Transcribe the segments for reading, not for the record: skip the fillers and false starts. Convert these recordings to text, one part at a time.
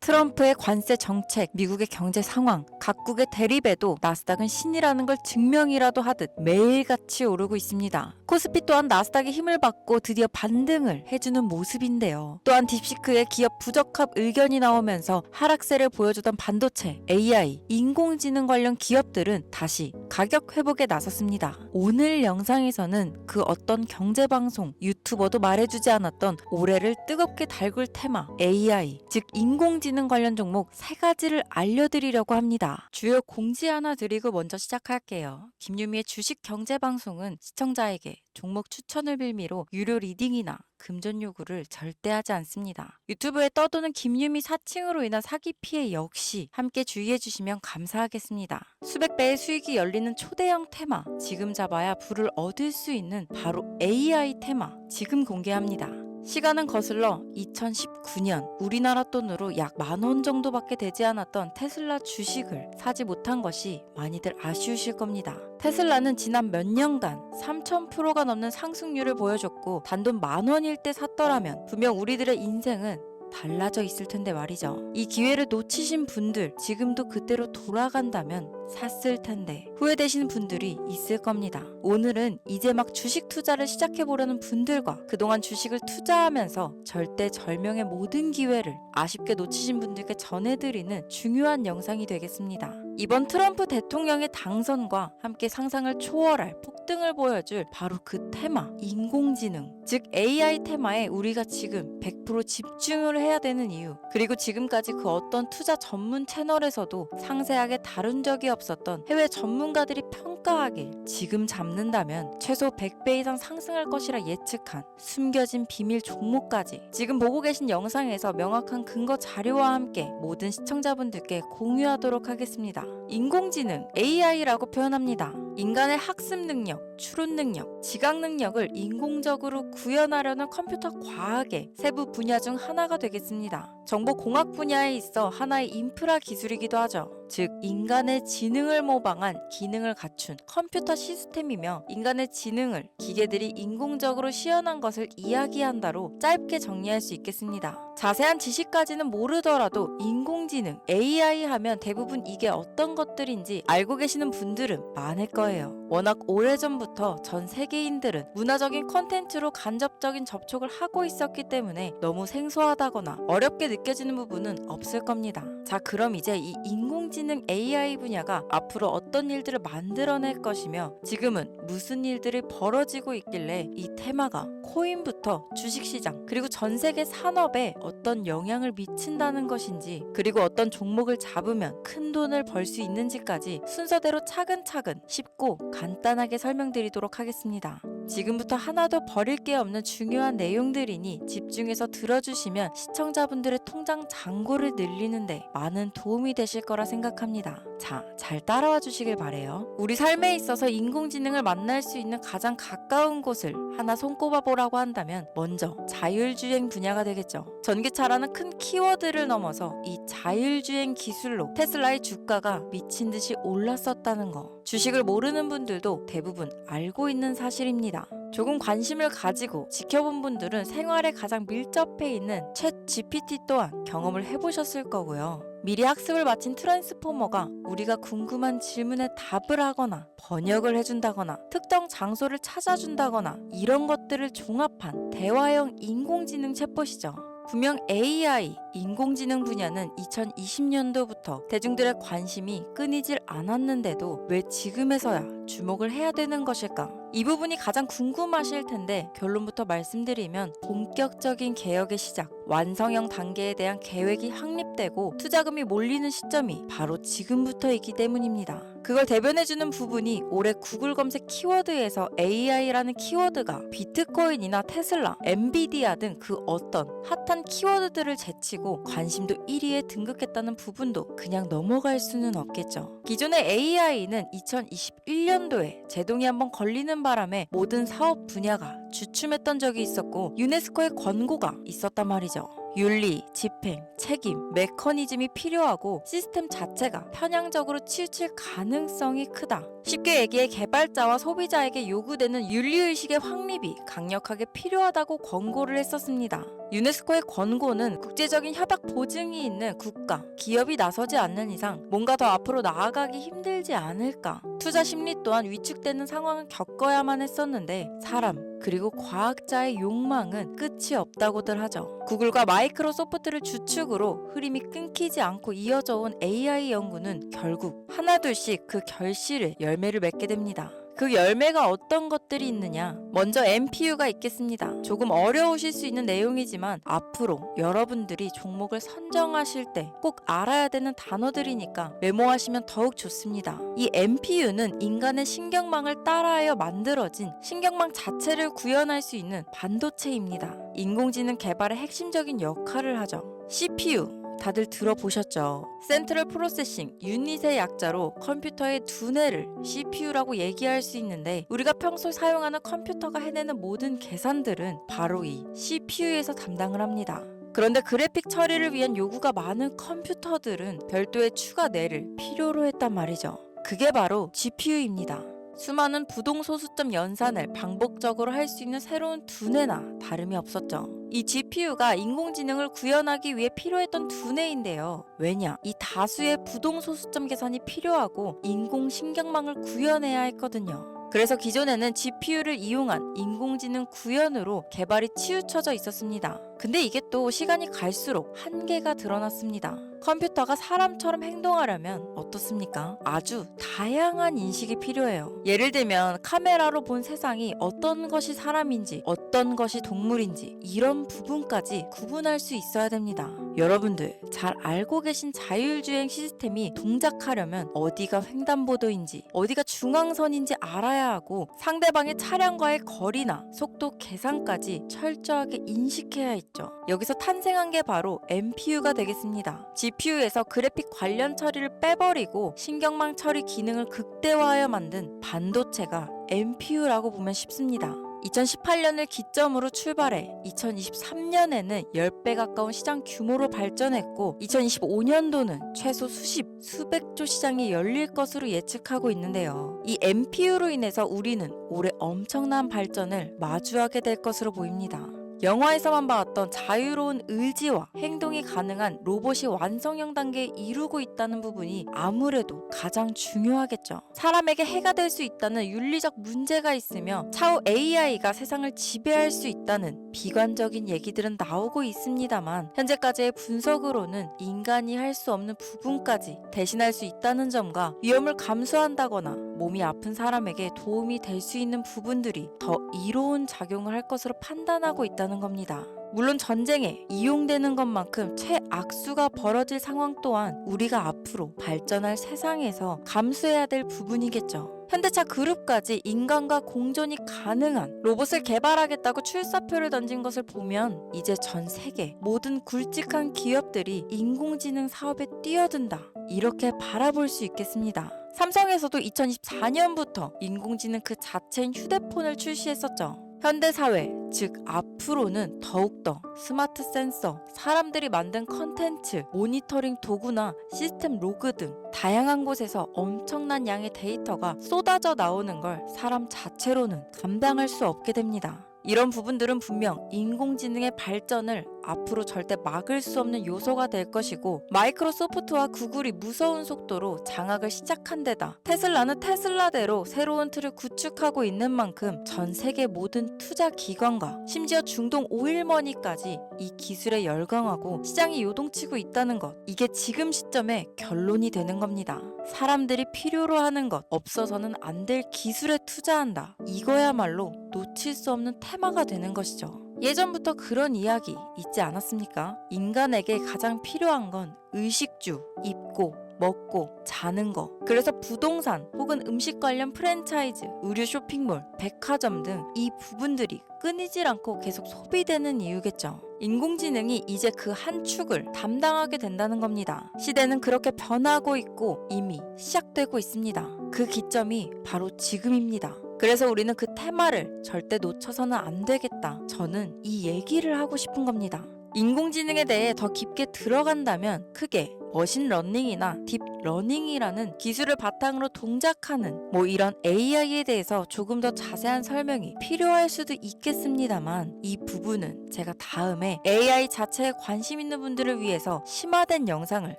트럼프의 관세 정책, 미국의 경제 상황, 각국의 대립에도 나스닥은 신이라는 걸 증명이라도 하듯 매일같이 오르고 있습니다. 코스피 또한 나스닥의 힘을 받고 드디어 반등을 해주는 모습인데요. 또한 딥시크의 기업 부적합 의견이 나오면서 하락세를 보여주던 반도체, AI, 인공지능 관련 기업들은 다시 가격 회복에 나섰습니다. 오늘 영상에서는 그 어떤 경제방송, 유튜버도 말해주지 않았던 올해를 뜨겁게 달굴 테마 AI, 즉 인공지능 관련 종목 3가지를 알려드리려고 합니다. 주요 공지 하나 드리고 먼저 시작할게요. 김유미의 주식 경제방송은 시청자에게 종목 추천을 빌미로 유료 리딩이나 금전 요구를 절대 하지 않습니다. 유튜브에 떠도는 김유미 사칭으로 인한 사기 피해 역시 함께 주의해 주시면 감사하겠습니다. 수백 배의 수익이 열리는 초대형 테마, 지금 잡아야 부를 얻을 수 있는 바로 AI 테마, 지금 공개합니다. 시간은 거슬러 2019년 우리나라 돈으로 약 10,000원 정도밖에 되지 않았던 테슬라 주식을 사지 못한 것이 많이들 아쉬우실 겁니다. 테슬라는 지난 몇 년간 3000%가 넘는 상승률을 보여줬고 단돈 10,000원일 때 샀더라면 분명 우리들의 인생은 달라져 있을 텐데 말이죠. 이 기회를 놓치신 분들, 지금도 그때로 돌아간다면 샀을 텐데 후회되시는 분들이 있을 겁니다. 오늘은 이제 막 주식 투자를 시작해보려는 분들과 그동안 주식을 투자하면서 절대절명의 모든 기회를 아쉽게 놓치신 분들께 전해드리는 중요한 영상이 되겠습니다. 이번 트럼프 대통령의 당선과 함께 상상을 초월할 폭등을 보여줄 바로 그 테마, 인공지능, 즉 AI 테마에 우리가 지금 100% 집중을 해야 되는 이유, 그리고 지금까지 그 어떤 투자 전문 채널에서도 상세하게 다룬 적이 없었던 해외 전문가들이 평가하길 지금 잡는다면 최소 100배 이상 상승할 것이라 예측한 숨겨진 비밀 종목까지 지금 보고 계신 영상에서 명확한 근거 자료와 함께 모든 시청자분들께 공유하도록 하겠습니다. 인공지능, AI라고 표현합니다. 인간의 학습 능력, 추론 능력, 지각 능력을 인공적으로 구현하려는 컴퓨터 과학의 세부 분야 중 하나가 되겠습니다. 정보공학 분야에 있어 하나의 인프라 기술이기도 하죠. 즉 인간의 지능을 모방한 기능을 갖춘 컴퓨터 시스템이며 인간의 지능을 기계들이 인공적으로 시연한 것을 이야기한다로 짧게 정리할 수 있겠습니다. 자세한 지식까지는 모르더라도 인공지능, AI 하면 대부분 이게 어떤 것들인지 알고 계시는 분들은 많을 거예요. 워낙 오래전부터 전 세계인들은 문화적인 콘텐츠로 간접적인 접촉을 하고 있었기 때문에 너무 생소하다거나 어렵게 느껴지는 부분은 없을 겁니다. 자, 그럼 이제 이 인공지능 AI 분야가 앞으로 어떤 일들을 만들어낼 것이며 지금은 무슨 일들이 벌어지고 있길래 이 테마가 코인부터 주식시장 그리고 전 세계 산업에 어떤 영향을 미친다는 것인지, 그리고 어떤 종목을 잡으면 큰 돈을 벌 수 있는지까지 순서대로 차근차근 쉽고 간단하게 설명드리도록 하겠습니다. 지금부터 하나도 버릴 게 없는 중요한 내용들이니 집중해서 들어주시면 시청자분들의 통장 잔고를 늘리는데 많은 도움이 되실 거라 생각합니다. 자, 잘 따라와 주시길 바래요. 우리 삶에 있어서 인공지능을 만날 수 있는 가장 가까운 곳을 하나 손꼽아 보라고 한다면 먼저 자율주행 분야가 되겠죠. 전기차라는 큰 키워드를 넘어서 이 자율주행 기술로 테슬라의 주가가 미친 듯이 올랐었다는 거, 주식을 모르는 분들도 대부분 알고 있는 사실입니다. 조금 관심을 가지고 지켜본 분들은 생활에 가장 밀접해 있는 챗 GPT 또한 경험을 해보셨을 거고요. 미리 학습을 마친 트랜스포머가 우리가 궁금한 질문에 답을 하거나 번역을 해준다거나 특정 장소를 찾아준다거나 이런 것들을 종합한 대화형 인공지능 챗봇이죠. 분명 AI, 인공지능 분야는 2020년도부터 대중들의 관심이 끊이질 않았는데도 왜 지금에서야 주목을 해야 되는 것일까? 이 부분이 가장 궁금하실 텐데 결론부터 말씀드리면 본격적인 개혁의 시작, 완성형 단계에 대한 계획이 확립되고 투자금이 몰리는 시점이 바로 지금부터이기 때문입니다. 그걸 대변해주는 부분이 올해 구글 검색 키워드에서 AI라는 키워드가 비트코인이나 테슬라, 엔비디아 등 그 어떤 핫한 키워드들을 제치고 관심도 1위에 등극했다는 부분도 그냥 넘어갈 수는 없겠죠. 기존의 AI는 2021년도에 제동이 한번 걸리는 바람에 모든 사업 분야가 주춤했던 적이 있었고 유네스코의 권고가 있었단 말이죠. 윤리, 집행, 책임, 메커니즘이 필요하고 시스템 자체가 편향적으로 치우칠 가능성이 크다. 쉽게 얘기해 개발자와 소비자에게 요구되는 윤리의식의 확립이 강력하게 필요하다고 권고를 했었습니다. 유네스코의 권고는 국제적인 협약 보증이 있는 국가, 기업이 나서지 않는 이상 뭔가 더 앞으로 나아가기 힘들지 않을까. 투자 심리 또한 위축되는 상황을 겪어야만 했었는데 사람, 그리고 과학자의 욕망은 끝이 없다고들 하죠. 구글과 마이크로소프트를 주축으로 흐름이 끊기지 않고 이어져 온 AI 연구는 결국 하나둘씩 그 결실을 열매를 맺게 됩니다. 그 열매가 어떤 것들이 있느냐? 먼저 MPU가 있겠습니다. 조금 어려우실 수 있는 내용이지만 앞으로 여러분들이 종목을 선정하실 때 꼭 알아야 되는 단어들이니까 메모하시면 더욱 좋습니다. 이 MPU는 인간의 신경망을 따라하여 만들어진 신경망 자체를 구현할 수 있는 반도체입니다. 인공지능 개발의 핵심적인 역할을 하죠. CPU 다들 들어보셨죠? 센트럴 프로세싱 유닛의 약자로 컴퓨터의 두뇌를 CPU라고 얘기할 수 있는데 우리가 평소 사용하는 컴퓨터가 해내는 모든 계산들은 바로 이 CPU에서 담당을 합니다. 그런데 그래픽 처리를 위한 요구가 많은 컴퓨터들은 별도의 추가 뇌를 필요로 했단 말이죠. 그게 바로 GPU입니다. 수많은 부동 소수점 연산을 반복적으로 할 수 있는 새로운 두뇌나 다름이 없었죠. 이 GPU가 인공지능을 구현하기 위해 필요했던 두뇌인데요. 왜냐? 이 다수의 부동 소수점 계산이 필요하고 인공신경망을 구현해야 했거든요. 그래서 기존에는 GPU를 이용한 인공지능 구현으로 개발이 치우쳐져 있었습니다. 근데 이게 또 시간이 갈수록 한계가 드러났습니다. 컴퓨터가 사람처럼 행동하려면 어떻습니까? 아주 다양한 인식이 필요해요. 예를 들면 카메라로 본 세상이 어떤 것이 사람인지 어떤 것이 동물인지 이런 부분까지 구분할 수 있어야 됩니다. 여러분들 잘 알고 계신 자율주행 시스템이 동작하려면 어디가 횡단보도인지 어디가 중앙선인지 알아야 하고 상대방의 차량과의 거리나 속도 계산까지 철저하게 인식해야 했죠. 여기서 탄생한 게 바로 MPU가 되겠습니다. GPU에서 그래픽 관련 처리를 빼버리고 신경망 처리 기능을 극대화하여 만든 반도체가 MPU라고 보면 쉽습니다. 2018년을 기점으로 출발해 2023년에는 10배 가까운 시장 규모로 발전했고 2025년도는 최소 수백조 시장이 열릴 것으로 예측하고 있는데요. 이 MPU로 인해서 우리는 올해 엄청난 발전을 마주하게 될 것으로 보입니다. 영화에서만 봤던 자유로운 의지와 행동이 가능한 로봇이 완성형 단계에 이르고 있다는 부분이 아무래도 가장 중요하겠죠. 사람에게 해가 될 수 있다는 윤리적 문제가 있으며 차후 AI가 세상을 지배할 수 있다는 비관적인 얘기들은 나오고 있습니다만 현재까지의 분석으로는 인간이 할 수 없는 부분까지 대신할 수 있다는 점과 위험을 감수한다거나 몸이 아픈 사람에게 도움이 될 수 있는 부분들이 더 이로운 작용을 할 것으로 판단하고 있다는 겁니다. 물론 전쟁에 이용되는 것만큼 최악수가 벌어질 상황 또한 우리가 앞으로 발전할 세상에서 감수해야 될 부분이겠죠. 현대차 그룹까지 인간과 공존이 가능한 로봇을 개발하겠다고 출사표를 던진 것을 보면 이제 전 세계 모든 굵직한 기업들이 인공지능 사업에 뛰어든다. 이렇게 바라볼 수 있겠습니다. 삼성에서도 2024년부터 인공지능 그 자체인 휴대폰을 출시했었죠. 현대사회, 즉 앞으로는 더욱더 스마트 센서, 사람들이 만든 컨텐츠, 모니터링 도구나 시스템 로그 등 다양한 곳에서 엄청난 양의 데이터가 쏟아져 나오는 걸 사람 자체로는 감당할 수 없게 됩니다. 이런 부분들은 분명 인공지능의 발전을 앞으로 절대 막을 수 없는 요소가 될 것이고 마이크로소프트와 구글이 무서운 속도로 장악을 시작한 데다 테슬라는 테슬라대로 새로운 틀을 구축하고 있는 만큼 전 세계 모든 투자 기관과 심지어 중동 오일머니까지 이 기술에 열광하고 시장이 요동치고 있다는 것, 이게 지금 시점에 결론이 되는 겁니다. 사람들이 필요로 하는 것, 없어서는 안 될 기술에 투자한다. 이거야말로 놓칠 수 없는 테마가 되는 것이죠. 예전부터 그런 이야기 있지 않았습니까? 인간에게 가장 필요한 건 의식주, 입고, 먹고, 자는 거. 그래서 부동산 혹은 음식 관련 프랜차이즈, 의류 쇼핑몰, 백화점 등 이 부분들이 끊이질 않고 계속 소비되는 이유겠죠. 인공지능이 이제 그 한 축을 담당하게 된다는 겁니다. 시대는 그렇게 변하고 있고 이미 시작되고 있습니다. 그 기점이 바로 지금입니다. 그래서 우리는 그 테마를 절대 놓쳐서는 안 되겠다. 저는 이 얘기를 하고 싶은 겁니다. 인공지능에 대해 더 깊게 들어간다면 크게 머신러닝이나 딥러닝이라는 기술을 바탕으로 동작하는 이런 AI에 대해서 조금 더 자세한 설명이 필요할 수도 있겠습니다만, 이 부분은 제가 다음에 AI 자체에 관심 있는 분들을 위해서 심화된 영상을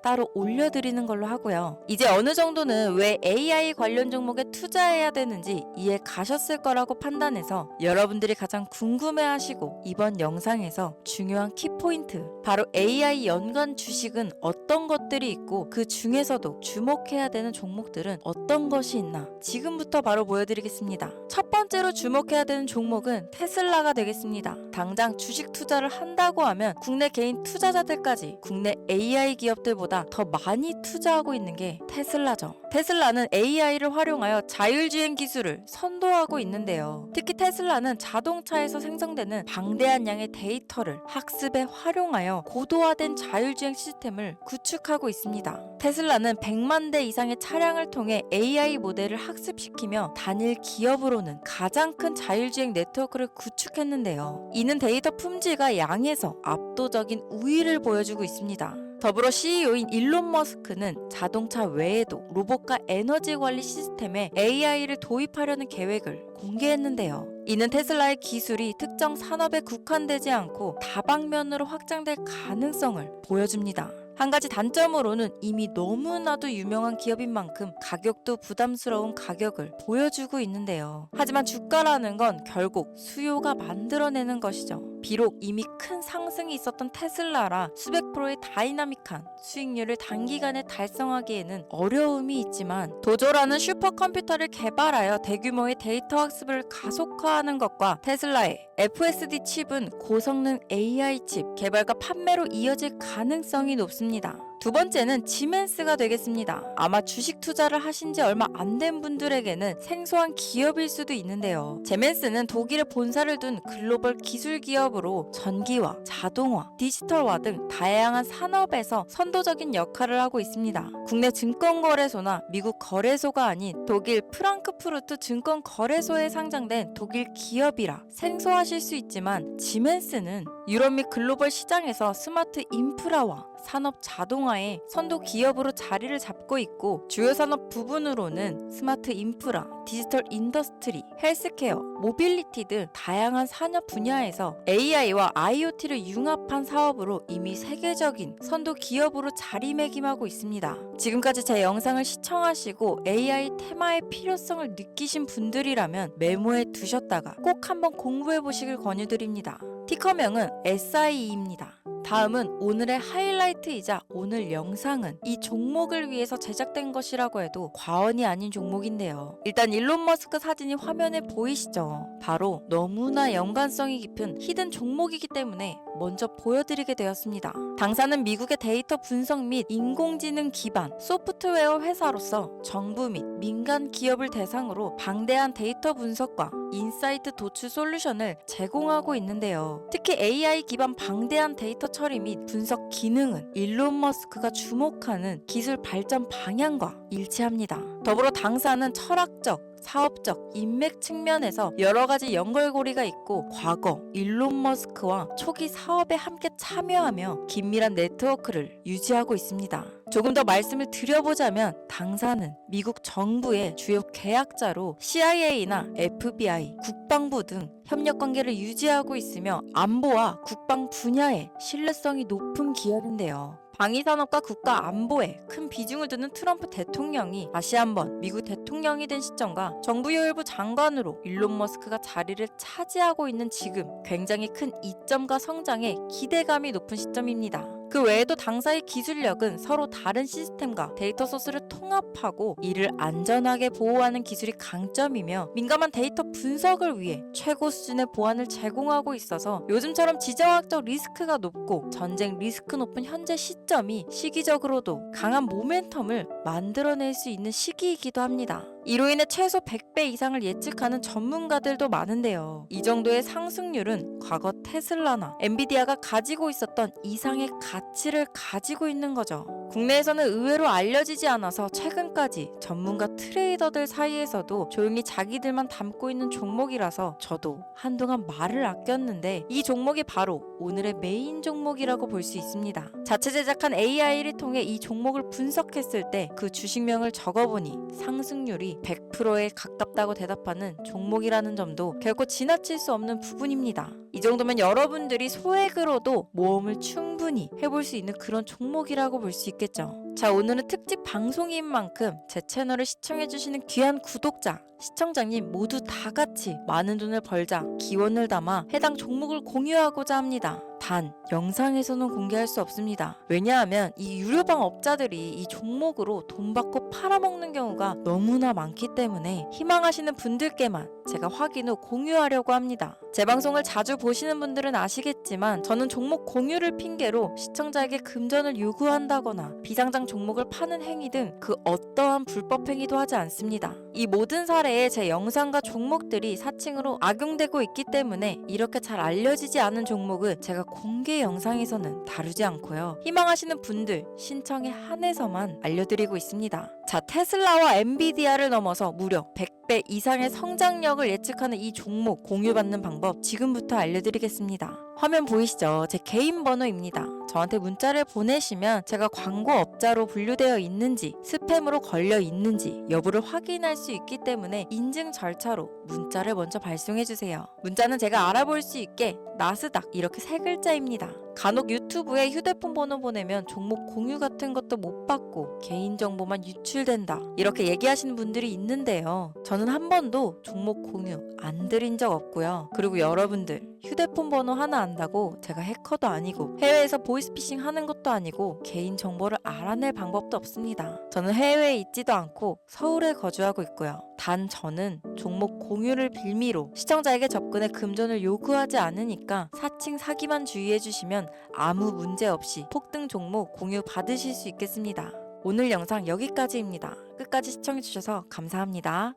따로 올려드리는 걸로 하고요. 이제 어느 정도는 왜 AI 관련 종목에 투자해야 되는지 이해 가셨을 거라고 판단해서 여러분들이 가장 궁금해하시고 이번 영상에서 중요한 키포인트, 바로 AI 연관 주식은 어떤 것들이 있고 그 중에서도 주목해야 되는 종목들은 어떤 것이 있나 지금부터 바로 보여드리겠습니다. 첫 번째로 주목해야 되는 종목은 테슬라가 되겠습니다. 당장 주식 투자를 한다고 하면 국내 개인 투자자들까지 국내 AI 기업들보다 더 많이 투자하고 있는 게 테슬라죠. 테슬라는 AI를 활용하여 자율주행 기술을 선도하고 있는데요. 특히 테슬라는 자동차에서 생성되는 방대한 양의 데이터를 학습에 활용하여 고도화된 자율주행 시스템을 구축하고 있습니다. 테슬라는 100만 대 이상의 차량을 통해 AI 모델을 학습시키며 단일 기업으로는 가장 큰 자율주행 네트워크를 구축했는데요. 이는 데이터 품질과 양에서 압도적인 우위를 보여주고 있습니다. 더불어 CEO인 일론 머스크는 자동차 외에도 로봇과 에너지 관리 시스템에 AI를 도입하려는 계획을 공개했는데요. 이는 테슬라의 기술이 특정 산업에 국한되지 않고 다방면으로 확장될 가능성을 보여줍니다. 한 가지 단점으로는 이미 너무나도 유명한 기업인 만큼 가격도 부담스러운 가격을 보여주고 있는데요. 하지만 주가라는 건 결국 수요가 만들어내는 것이죠. 비록 이미 큰 상승이 있었던 테슬라라 수백 프로의 다이나믹한 수익률을 단기간에 달성하기에는 어려움이 있지만, 도조라는 슈퍼컴퓨터를 개발하여 대규모의 데이터 학습을 가속화하는 것과 테슬라의 FSD 칩은 고성능 AI 칩 개발과 판매로 이어질 가능성이 높습니다. 두 번째는 지멘스가 되겠습니다. 아마 주식 투자를 하신 지 얼마 안 된 분들에게는 생소한 기업일 수도 있는데요. 지멘스는 독일에 본사를 둔 글로벌 기술 기업으로 전기화, 자동화, 디지털화 등 다양한 산업에서 선도적인 역할을 하고 있습니다. 국내 증권거래소나 미국 거래소가 아닌 독일 프랑크푸르트 증권거래소에 상장된 독일 기업이라 생소하실 수 있지만, 지멘스는 유럽 및 글로벌 시장에서 스마트 인프라와 산업 자동화의 선도 기업으로 자리를 잡고 있고, 주요 산업 부분으로는 스마트 인프라, 디지털 인더스트리, 헬스케어, 모빌리티 등 다양한 산업 분야에서 AI와 IoT를 융합한 사업으로 이미 세계적인 선도 기업으로 자리매김하고 있습니다. 지금까지 제 영상을 시청하시고 AI 테마의 필요성을 느끼신 분들이라면 메모해 두셨다가 꼭 한번 공부해 보시길 권유드립니다. 티커명은 SIE입니다. 다음은 오늘의 하이라이트이자 오늘 영상은 이 종목을 위해서 제작된 것이라고 해도 과언이 아닌 종목인데요. 일단 일론 머스크 사진이 화면에 보이시죠? 바로 너무나 연관성이 깊은 히든 종목이기 때문에 먼저 보여드리게 되었습니다. 당사는 미국의 데이터 분석 및 인공지능 기반 소프트웨어 회사로서 정부 및 민간 기업을 대상으로 방대한 데이터 분석과 인사이트 도출 솔루션을 제공하고 있는데요. 특히 AI 기반 방대한 데이터 처리 및 분석 기능은 일론 머스크가 주목하는 기술 발전 방향과 일치합니다. 더불어 당사는 철학적, 사업적, 인맥 측면에서 여러 가지 연결고리가 있고, 과거 일론 머스크와 초기 사업에 함께 참여하며 긴밀한 네트워크를 유지하고 있습니다. 조금 더 말씀을 드려보자면, 당사는 미국 정부의 주요 계약자로 CIA나 FBI, 국방부 등 협력 관계를 유지하고 있으며 안보와 국방 분야에 신뢰성이 높은 기업인데요. 방위산업과 국가 안보에 큰 비중을 두는 트럼프 대통령이 다시 한번 미국 대통령이 된 시점과 정부요일부 장관으로 일론 머스크가 자리를 차지하고 있는 지금, 굉장히 큰 이점과 성장에 기대감이 높은 시점입니다. 그 외에도 당사의 기술력은 서로 다른 시스템과 데이터 소스를 통합하고 이를 안전하게 보호하는 기술이 강점이며, 민감한 데이터 분석을 위해 최고 수준의 보안을 제공하고 있어서 요즘처럼 지정학적 리스크가 높고 전쟁 리스크 높은 현재 시점이 시기적으로도 강한 모멘텀을 만들어낼 수 있는 시기이기도 합니다. 이로 인해 최소 100배 이상을 예측하는 전문가들도 많은데요. 이 정도의 상승률은 과거 테슬라나 엔비디아가 가지고 있었던 이상의 가치를 가지고 있는 거죠. 국내에서는 의외로 알려지지 않아서 최근까지 전문가 트레이더들 사이에서도 조용히 자기들만 담고 있는 종목이라서 저도 한동안 말을 아꼈는데 이 종목이 바로 오늘의 메인 종목이라고 볼 수 있습니다. 자체 제작한 AI를 통해 이 종목을 분석했을 때 그 주식명을 적어보니 상승률이 100%에 가깝다고 대답하는 종목이라는 점도 결코 지나칠 수 없는 부분입니다. 이 정도면 여러분들이 소액으로도 모험을 충분히 해볼 수 있는 그런 종목이라고 볼 수 있겠죠. 자, 오늘은 특집 방송인 만큼 제 채널을 시청해주시는 귀한 구독자, 시청자님 모두 다 같이 많은 돈을 벌자 기원을 담아 해당 종목을 공유하고자 합니다. 단 영상에서는 공개할 수 없습니다. 왜냐하면 이 유료방 업자들이 이 종목으로 돈 받고 팔아먹는 경우가 너무나 많기 때문에 희망하시는 분들께만 제가 확인 후 공유하려고 합니다. 제 방송을 자주 보시는 분들은 아시겠지만 저는 종목 공유를 핑계로 시청자에게 금전을 요구한다거나 비상장 종목을 파는 행위 등 그 어떠한 불법 행위도 하지 않습니다. 이 모든 사례에 제 영상과 종목들이 사칭으로 악용되고 있기 때문에 이렇게 잘 알려지지 않은 종목은 제가 공개 영상에서는 다루지 않고요. 희망하시는 분들 신청에 한해서만 알려드리고 있습니다. 자, 테슬라와 엔비디아를 넘어서 무려 100배 이상의 성장력을 예측하는 이 종목 공유받는 방법 지금부터 알려드리겠습니다. 화면 보이시죠? 제 개인 번호입니다. 저한테 문자를 보내시면 제가 광고업자로 분류되어 있는지 스팸으로 걸려 있는지 여부를 확인할 수 있기 때문에 인증 절차로 문자를 먼저 발송해주세요. 문자는 제가 알아볼 수 있게 나스닥 이렇게 세 글자입니다. 간혹 유튜브에 휴대폰 번호 보내면 종목 공유 같은 것도 못 받고 개인정보만 유출된다 이렇게 얘기하시는 분들이 있는데요. 저는 한 번도 종목 공유 안 드린 적 없고요. 그리고 여러분들 휴대폰 번호 하나 안다고 제가 해커도 아니고 해외에서 보이스피싱 하는 것도 아니고 개인 정보를 알아낼 방법도 없습니다. 저는 해외에 있지도 않고 서울에 거주하고 있고요. 단 저는 종목 공유를 빌미로 시청자에게 접근해 금전을 요구하지 않으니까 사칭 사기만 주의해 주시면 아무 문제 없이 폭등 종목 공유 받으실 수 있겠습니다. 오늘 영상 여기까지입니다. 끝까지 시청해 주셔서 감사합니다.